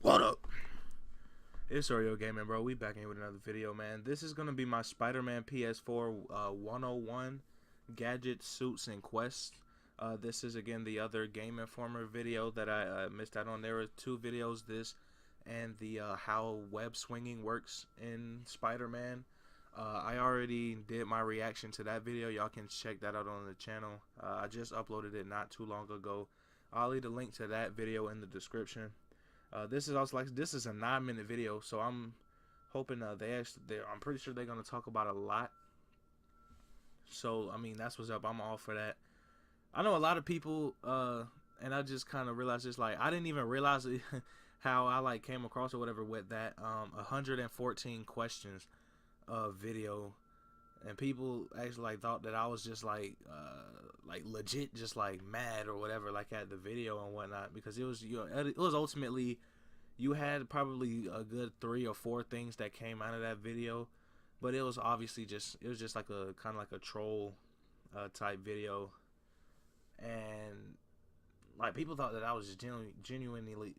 What up? It's Oreo Gaming, bro. We back in with another video, man. This is gonna be my Spider-Man PS4 101 gadgets, suits, and quests. This is again the other Game Informer video that I missed out on. There were two videos, this and the how web swinging works in Spider-Man. I already did my reaction to that video. Y'all can check that out on the channel. I just uploaded it not too long ago. I'll leave a link to that video in the description. This is also this is a 9-minute video, so I'm hoping I'm pretty sure they're gonna talk about a lot. So I mean, that's what's up. I'm all for that. I know a lot of people, and I just kind of realized this. Like, I didn't even realize it, how I came across or whatever with that 114 questions video, and people actually thought that I was just legit just mad or whatever at the video and whatnot, because it was it was ultimately, you had probably a good 3 or 4 things that came out of that video, but it was obviously just like a kind of like a troll type video, and people thought that I was just genuinely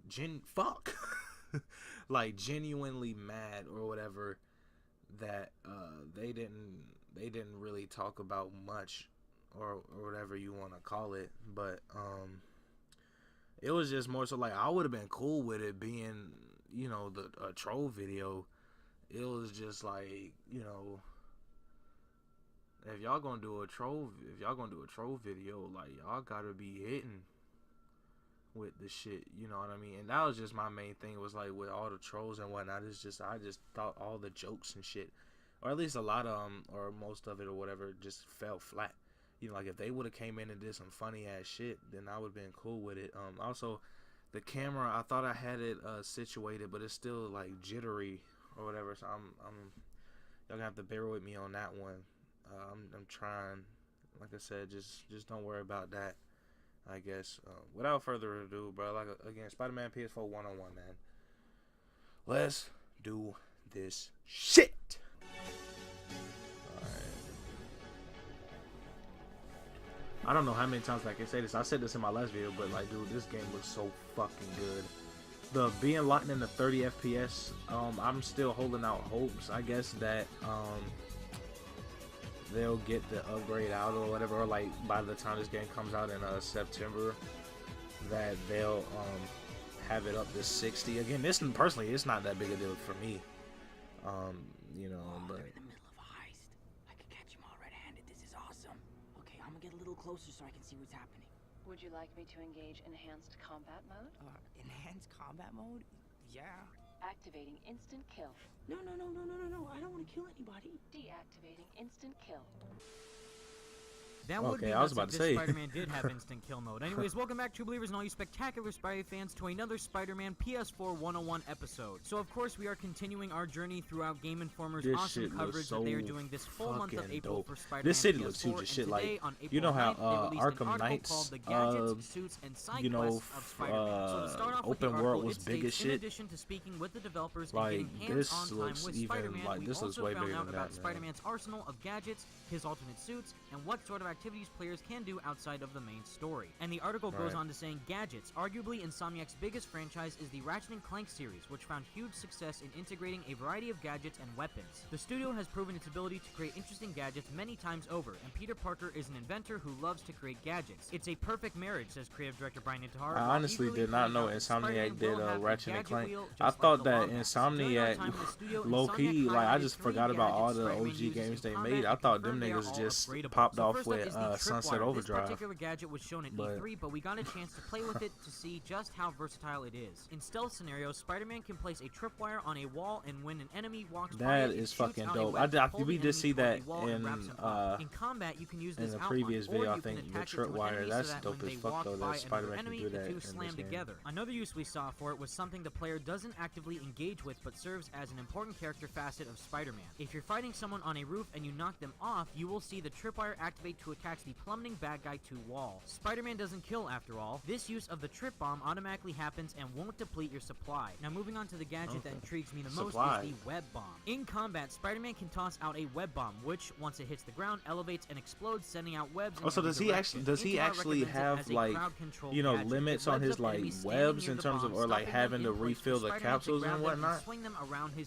genuinely mad or whatever, that they didn't really talk about much or whatever you want to call it. But it was just more so I would have been cool with it being, a troll video. It was just if y'all gonna do a troll video, y'all gotta be hitting with the shit, you know what I mean? And that was just my main thing, was with all the trolls and whatnot. It's just, I just thought all the jokes and shit, or at least a lot of them, or most of it or whatever, just fell flat. If they would have came in and did some funny ass shit, then I would have been cool with it. Also, the camera, I thought I had it situated, but it's still jittery or whatever. So y'all gonna have to bear with me on that one. I'm trying. Like I said, just don't worry about that, I guess. Without further ado, bro, again, Spider-Man PS4 101, man. Let's do this shit. I don't know how many times I can say this. I said this in my last video, but dude, this game looks so fucking good. The being locked in the 30 FPS, I'm still holding out hopes, I guess, that they'll get the upgrade out or whatever, or by the time this game comes out in September, that they'll have it up to 60. Again, this personally, it's not that big a deal for me, but get a little closer so I can see what's happening. Would you like me to engage enhanced combat mode? Enhanced combat mode? Yeah. Activating instant kill. No. I don't want to kill anybody. Deactivating instant kill. That would be I was nuts about if to this say. Spider-Man did have instant kill mode. Anyways, welcome back, true believers and all you spectacular Spidey fans, to another Spider-Man PS4 101 episode. So, of course, we are continuing our journey throughout Game Informer's awesome coverage that they are doing this full month of April for Spider-Man This city PS4. looks huge as shit. On April You know how 9th, they released an Arkham article Knight's called The Gadgets, Suits, and Side Quests of Spider-Man. So to start off with the open article, world was it big as states, in shit. addition to speaking with the developers and getting this hands-on time looks with even Spider-Man, we this looks also way found bigger out than about that, man. Spider-Man's arsenal of gadgets, his alternate suits, and what sort of activities players can do outside of the main story. And the article goes on to saying, Gadgets, arguably Insomniac's biggest franchise, is the Ratchet & Clank series, which found huge success in integrating a variety of gadgets and weapons. The studio has proven its ability to create interesting gadgets many times over, and Peter Parker is an inventor who loves to create gadgets. It's a perfect marriage, says creative director Brian Intihar. I honestly did not know Insomniac did Ratchet & Clank. I thought that Insomniac, low-key, I just forgot about all the OG games they made. I thought them niggas just popped off with Sunset Overdrive. This particular gadget was shown at E3, but we got a chance to play with it to see just how versatile it is. In stealth scenarios, Spider-Man can place a tripwire on a wall, and when an enemy walks by it, is fucking dope. We did see that in combat. You can use this in the previous outline, video. or I you can think the attach it to an tripwire, enemy that's so that dope when as they fuck walk though, by that Spider-Man can enemy, do the that two in slam this game. together. Another use we saw for it was something the player doesn't actively engage with, but serves as an important character facet of Spider-Man. If you're fighting someone on a roof and you knock them off, you will see the tripwire activate to a attacks the plummeting bad guy to wall. Spider-Man doesn't kill after all. This use of the trip bomb automatically happens and won't deplete your supply. Now moving on to the gadget that intrigues me the most is the web bomb. In combat, Spider-Man can toss out a web bomb, which once it hits the ground elevates and explodes, sending out webs. Also, does he actually have like, you know, limits on his like webs in terms of, or like having to refill the capsules and whatnot?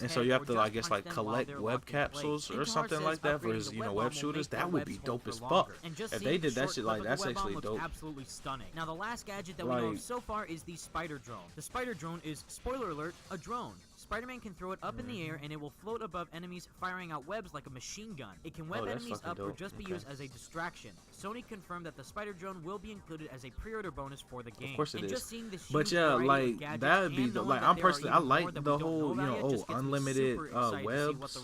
And so you have to, I guess, like collect web capsules or something like that for his, you know, web shooters. That would be dope as fuck. If they did that shit, like, that's actually dope. Absolutely stunning. Now the last gadget that we know of so far is the Spider Drone. The Spider Drone is, spoiler alert, a drone. Spider-Man can throw it up in the air and it will float above enemies, firing out webs like a machine gun. It can web enemies up or just be used as a distraction. Sony confirmed that the Spider Drone will be included as a pre-order bonus for the game. Of course it is. Just seeing this but yeah, like that would be the, like, I'm personally, I like the whole, you know, unlimited webs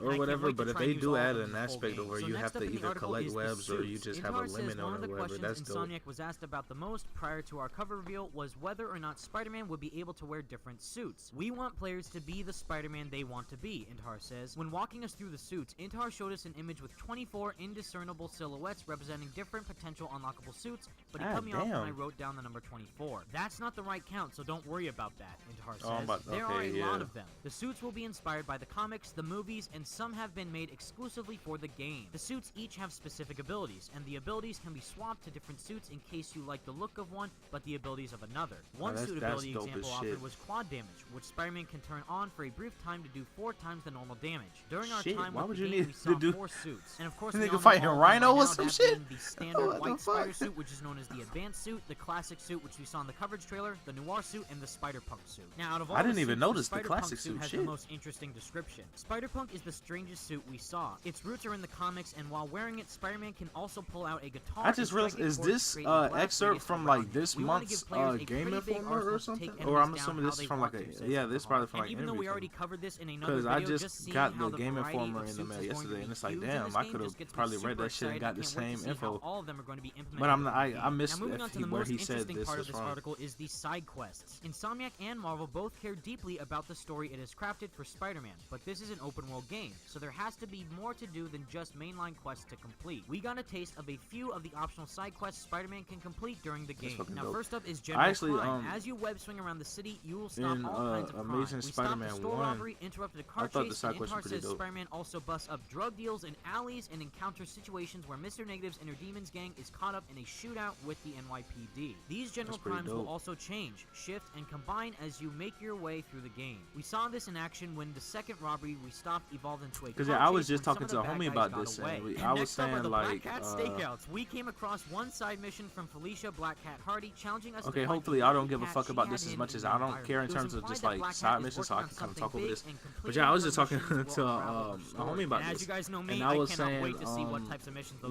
or whatever. But if they do add an aspect of where you have to either collect webs or you just have a limit on it or whatever, that's dope. Insomniac was asked about the most prior to our cover reveal was whether or not Spider-Man would be able to wear different suits. We want players to be the Spider-Man they want to be, Intihar says. When walking us through the suits, Intihar showed us an image with 24 indiscernible silhouettes representing different potential unlockable suits, but he cut me off when I wrote down the number 24. That's not the right count, so don't worry about that, Intihar says. There are a lot of them. The suits will be inspired by the comics, the movies, and some have been made exclusively for the game. The suits each have specific abilities, and the abilities can be swapped to different suits in case you like the look of one, but the abilities of another. One suit ability example offered was quad damage, which Spider-Man can turn on for a brief time to do 4 times the normal damage. During our time with the game, we saw 4 suits. And of course, we fighting Rhino or some shit? The standard white spider suit, which is known as the advanced suit, the classic suit, which we saw in the coverage trailer, the noir suit, and the Spider-Punk suit. Now, out of all I didn't even notice the Spider-Punk classic suit. has the most interesting description. Spider-Punk is the strangest suit we saw. Its roots are in the comics, and while wearing it, Spider-Man can also pull out a guitar. I just realized, is this excerpt from like this month's Game Informer or something? Or I'm assuming this is from like a, yeah, this is probably from like even though we already covered this in another because video, I just got the Game Informer in the mail yesterday, and it's like, damn, I could have probably read that shit and got the same info. All of them are going to be implemented. But I missed where he said this part was of this article is the side quests. Insomniac and Marvel both care deeply about the story it has crafted for Spider-Man, but this is an open world game, so there has to be more to do than just mainline quests to complete. We got a taste of a few of the optional side quests Spider-Man can complete during the game. Now, first up is General Crime. As you web swing around the city, you will stop all kinds of crime. Amazing Spider-Man 1, robbery, interrupted a car chase, and Intihar says Spider-Man also busts up drug deals in alleys and encounters situations where Mr. Negative's Inner Demons gang is caught up in a shootout with the NYPD. These general crimes will also change, shift, and combine as you make your way through the game. We saw this in action when the second robbery we stopped evolved into a car chase. I was just talking to a homie about this, and I was saying like, Black Cat Stakeouts. We came across one side mission from Felicia Black Cat Hardy challenging us. Okay, hopefully I don't give a fuck about this as much as I don't care in terms of just like side missions, so I can come talk over this. But yeah, I was just talking to a homie about this, and I was saying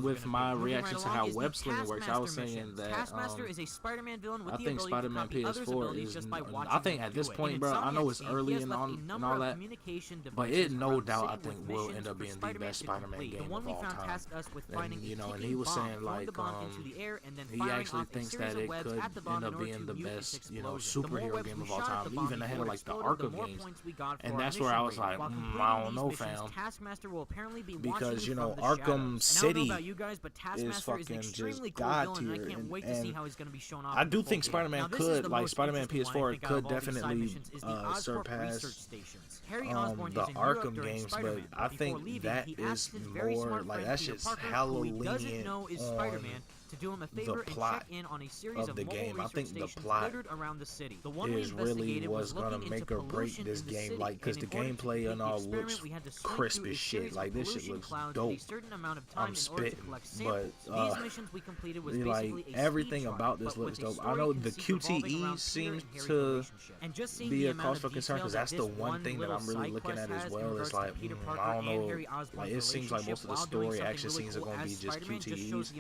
with my reaction to how web slinging works, I was saying that I think Spider-Man PS4 is, I think at this point, bro, I know it's early and all that, but it no doubt I think will end up being the best Spider-Man game of all time. And you know, and he was saying like he actually thinks that it could end up being the best, you know, superhero game of all time, even ahead of like the Arkham games. And that's where I was like, I don't know, fam, because you know Arkham City is fucking just god tier, and I do think Spider-Man could, like Spider-Man PS4 could definitely surpass the Arkham games, but I think that is more like that's just hella lenient on to do him a favor and check in on a series of the game. I think the plot around the city. is really what's gonna make or break this game, like, because the gameplay and all looks crisp as shit. Like, this shit looks dope. I'm spitting, but like everything about this looks dope. I know the QTE seems to be a cause for concern, because that's the one thing that I'm really looking at as well. It's like, I don't know, like it seems like most of the story action scenes are gonna be just QTEs.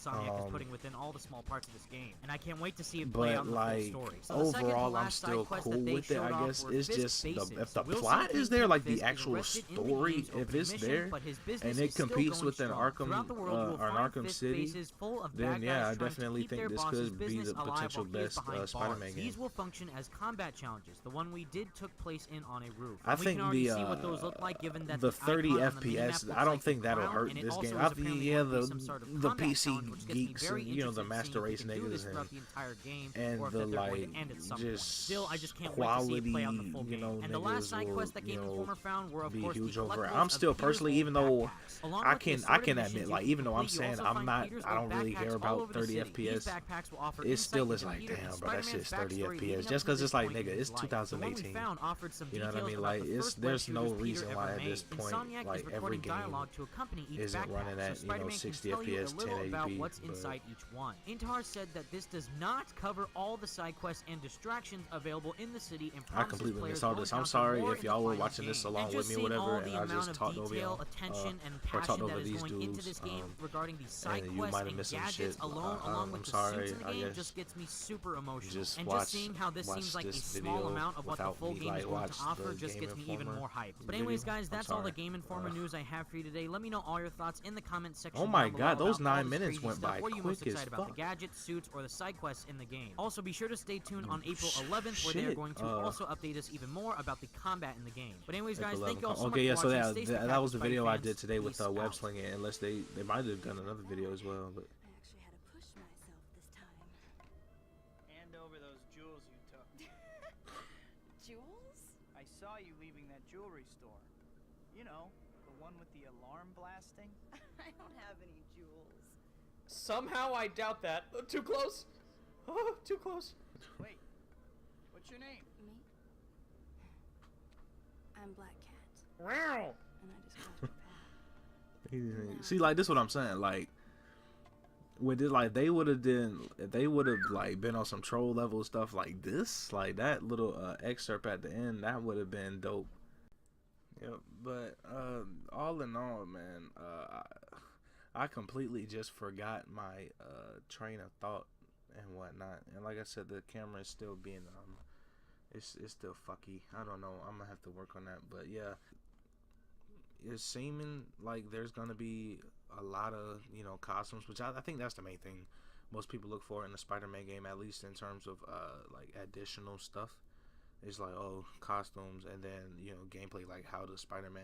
Insomniac is putting within all the small parts of this game, and I can't wait to see it play out But in the full like story. So the second to overall, I'm last side still quest cool that they with it. showed I off guess were it's Fisk just bases. if the We'll see plot is Kingpin there, like Fisk the is actual arrested in the story, game's if opening it's mission, there, but his business and it is still competes going within strong. Arkham Throughout the world, you will or find Arkham Fisk City, bases full of then bad yeah, guys I trying definitely to keep think their this boss's could be business the alive potential while he is best behind Spider-Man bars. game. These will function as combat challenges. The one we did took place in on a roof. I We think can already see what those look like, given that the the 30 icon on the minimap FPS, looks I don't like think a that'll crown, hurt and it this also game. is I apparently think, yeah, going to be some sort of the combat PC challenge, which gets me geeks very and, you know, the interested in master seeing if race they can do this niggas throughout the entire game, and or if the that they're going like to end at some point. just Still, I just can't wait to see it play out in the full quality, you know, game. And the last niggas side will, quest that you Game know, Informer found were, of be course, huge the over it. collectibles I'm of still Peter's personally, old even though backpacks. Along I with the can assorted admit, missions like, you even can though I'm complete, you saying also I'm find not, Peter's I old don't really care backpacks all about over the 30 city. These FPS. backpacks will offer It insight still is into like, Peter damn, and bro, that Spider-Man's shit's 30 backstory leading FPS. up Just to because this it's like, point in nigga, his it's life. The one we 2018. found offered some You know what I details mean? about Like, the it's first web there's no shooters Peter reason ever why at made. this point, Insomniac like is every recording game dialogue to accompany each isn't backpack, running so at, you know, Spider-Man can 60 tell you a FPS, little about 1080p, what's but inside each one. Intihar said that this does not cover all the side quests and distractions available in the city, and I promises completely players missed all will this. I'm encounter sorry more if in the y'all were final watching this game. along And with just me, seeing whatever, all and the I amount just of talked over detail, y'all, attention, and or talked passion that over is these going into dudes, this game regarding the side and you quests might have and missed some gadgets shit. alone, along with I'm the sorry, suits in the I game, guess just gets me super emotional. just And watch- just seeing how this watch seems like a this small video amount of what the without full me, game like, is going to watch offer the just Game gets me even Informer more hyped. But video. anyways, guys, I'm that's all the sorry. Game Informer news I have for you today. Let me know all your thoughts in the comment section. Oh my down God, below those about all 9 this minutes crazy went stuff. by What are you most quick as excited about, the fuck. gadgets, suits, or the side quests in the game? Also, be sure to stay tuned on April 11th, where they are Shit, going to also update us even more about the combat in the game. But anyways, guys, April thank you all 11th. so much Okay, yeah, for so watching. Stay that was the spectacular, video Spidey I fans. did today with Peace web out. slinging, unless they might have done another video as well, but I actually had to push myself this time. Hand over those jewels you took. Jules? I saw you leaving that jewelry store. You know, the one with the alarm blasting. I don't have any jewels. Somehow I doubt that. Too close. Oh, too close. Wait, what's your name? Me? I'm Black Cat, Wow. and I just called you Pat. see, like, this is what I'm saying, like, with it, like, they would have like been on some troll level stuff like this, like that little excerpt at the end, that would have been dope. Yep, but all in all, man, I completely just forgot my train of thought and whatnot, and like I said, the camera is still being it's still fucky. I don't know, I'm gonna have to work on that, but yeah, it's seeming like there's gonna be a lot of, you know, costumes, which I think that's the main thing most people look for in the Spider-Man game, at least in terms of like additional stuff. It's like, oh, costumes, and then, you know, gameplay, like how does Spider-Man,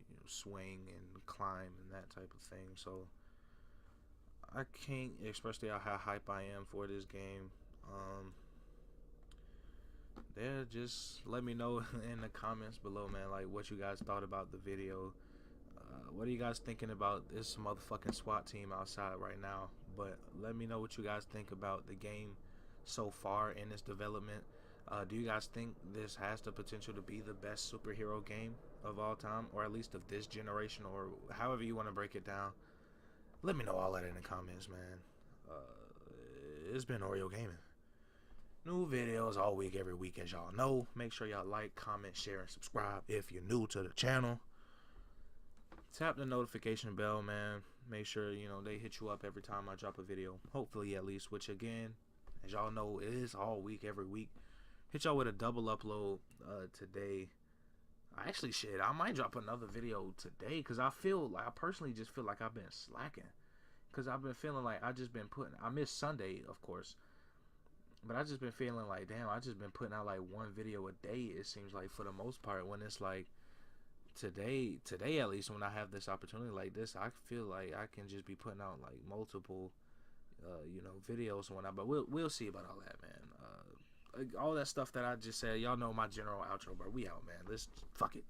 you know, swing and climb and that type of thing. So I can't express to y'all how hype I am for this game. Yeah, just let me know in the comments below, man, like what you guys thought about the video. What are you guys thinking about this motherfucking SWAT team outside right now? But let me know what you guys think about the game so far in its development. Do you guys think this has the potential to be the best superhero game of all time, or at least of this generation, or however you want to break it down? Let me know all that in the comments, man. It's been Oreo Gaming. New videos all week, every week, as y'all know. Make sure y'all like, comment, share, and subscribe if you're new to the channel. Tap the notification bell, man. Make sure, you know, they hit you up every time I drop a video. Hopefully, at least, which again, as y'all know, it is all week, every week. Hit y'all with a double upload today. Actually, shit, I might drop another video today, because I personally just feel like I've been slacking. Because I've been feeling like I missed Sunday, of course. But I just been feeling like, damn, I just been putting out like one video a day, it seems like, for the most part, when it's like, today at least, when I have this opportunity like this, I feel like I can just be putting out like multiple you know, videos and whatnot. But we'll see about all that, man. All that stuff that I just said, y'all know my general outro, but we out, man. Let's fuck it.